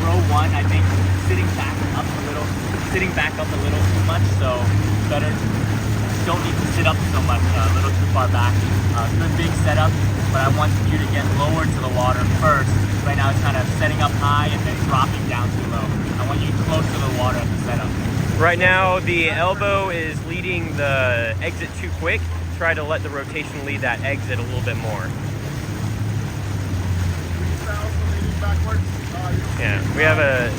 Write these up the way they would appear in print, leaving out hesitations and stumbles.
row one, I think sitting back up a little too much, so better don't need to sit up so much, a little too far back. Good big setup, but I want you to get lower to the water first. Right now it's kind of setting up high and then dropping down too low. I want you close to the water at the setup. Right now the elbow is leading the exit too quick. Try to let the rotation lead that exit a little bit more. Yeah, we have a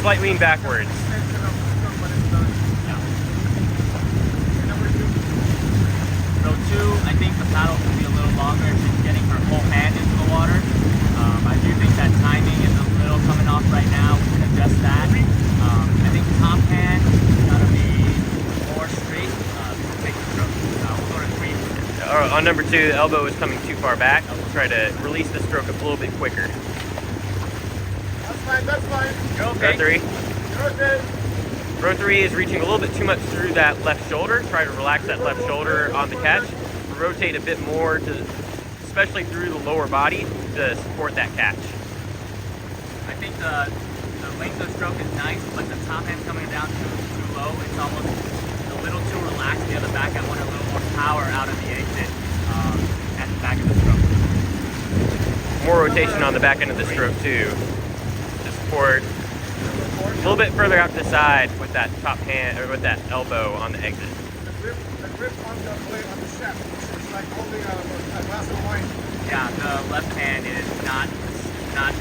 slight lean backwards. Row two, I think the paddle can be a little longer if she's getting her whole hand into the water. I do think that timing is a little coming off right now. We can adjust that. I think top hand gotta be more straight. Take the stroke. We'll go to three. On number two, the elbow is coming too far back. We'll try to release the stroke a little bit quicker. That's fine, that's fine. You're okay. Row three. You're okay. Row three is reaching a little bit too much through that left shoulder. Try to relax that left shoulder on the catch. Rotate a bit more, especially through the lower body, to support that catch. I think the length of stroke is nice, but the top end coming down too low. It's almost a little too relaxed. The other back, I want a little more power out of the exit at the back of the stroke. More rotation on the back end of the stroke too, to support a little bit further out to the side with that top hand, or with that elbow on the exit. The grip on the blade on the shaft, it's like holding a glass of wine. Yeah, the left hand is not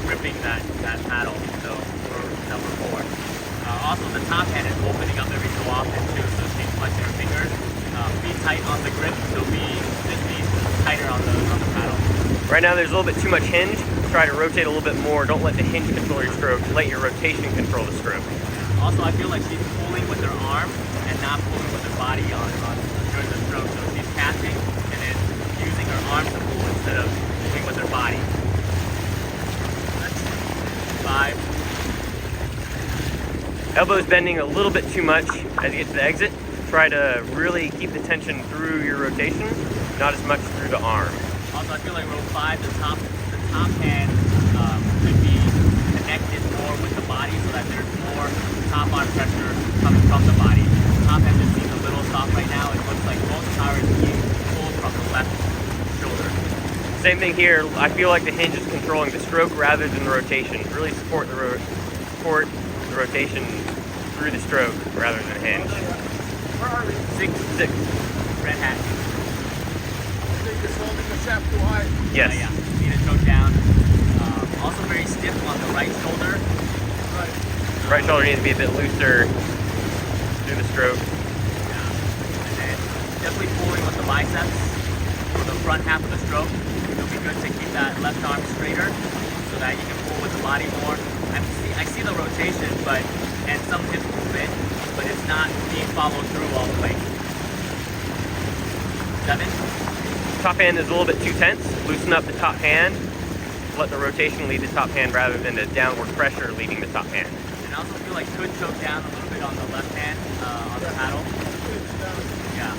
gripping that paddle, so we're number four. Also, the top hand is opening up every so often too, so she's flexing her fingers. Be tight on the grip, so just be tighter on the paddle. Right now there's a little bit too much hinge. Try to rotate a little bit more. Don't let the hinge control your stroke. Let your rotation control the stroke. Also, I feel like she's pulling with her arm and not pulling with her body during the stroke. So she's catching and then using her arm to pull instead of pulling with her body. Five. Elbow's bending a little bit too much as you get to the exit. Try to really keep the tension through your rotation, not as much through the arm. Also, I feel like row five, the top hand could be connected more with the body so that there's more top arm pressure coming from the body. The top hand just seems a little soft right now. It looks like most power is being pulled from the left shoulder. Same thing here. I feel like the hinge is controlling the stroke rather than the rotation. Really support the rotation through the stroke rather than the hinge. Where are we? Six. Red hat. I think it's holding the shaft too high. Yes. Yeah. Need to choke down. Also very stiff on the right shoulder. Right. Right shoulder needs to be a bit looser through the stroke. And then definitely pulling with the biceps for the front half of the stroke. It'll be good to keep that left arm straighter so that you can pull with the body more. I see the rotation, and some hip movement, but it's not being followed through all the way. 7. Top hand is a little bit too tense. Loosen up the top hand. Let the rotation lead the top hand rather than the downward pressure leading the top hand. And I also feel like could choke down a little bit on the left hand on the paddle. Yeah.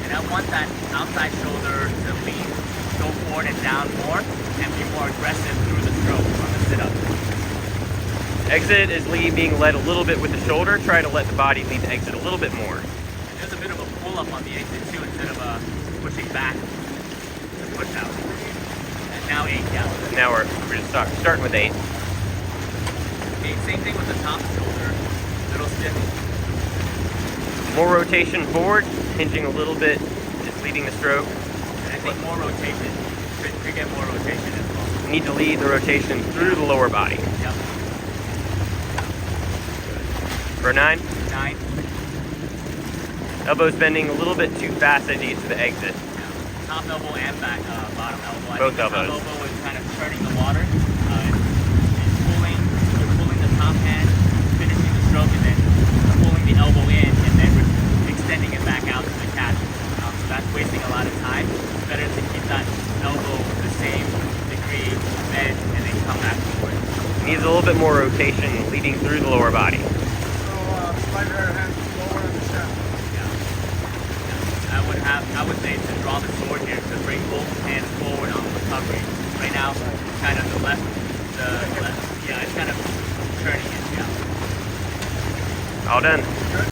And I want that outside shoulder to lean, go forward and down more, and be more aggressive through the stroke on the sit-up. Exit is being led a little bit with the shoulder. Try to let the body lead the exit a little bit more. And there's a bit of a pull-up on the exit too, instead of pushing back to push out. And now 8, yeah. Now we're just starting with 8. Okay, same thing with the top shoulder, little stiff. More rotation forward, hinging a little bit, just leading the stroke. And I think more rotation, could get more rotation as well. You need to lead the rotation through the lower body. Yep. For 9. 9. Elbow's bending a little bit too fast as you get to the exit. Yeah. Top elbow and bottom elbow. Both I think elbows. The top elbow is kind of turning the water. You're pulling the top hand, finishing the stroke, and then pulling the elbow in, and then extending it back out to the catch. So that's wasting a lot of time. It's better to keep that elbow the same degree bend, and then come back forward. Needs a little bit more rotation leading through the lower body. So slide her hand lower in the shaft. I would say to draw the sword here to bring both hands forward on recovery. Right now, kind of the left, yeah, kind of turning it, yeah. All done.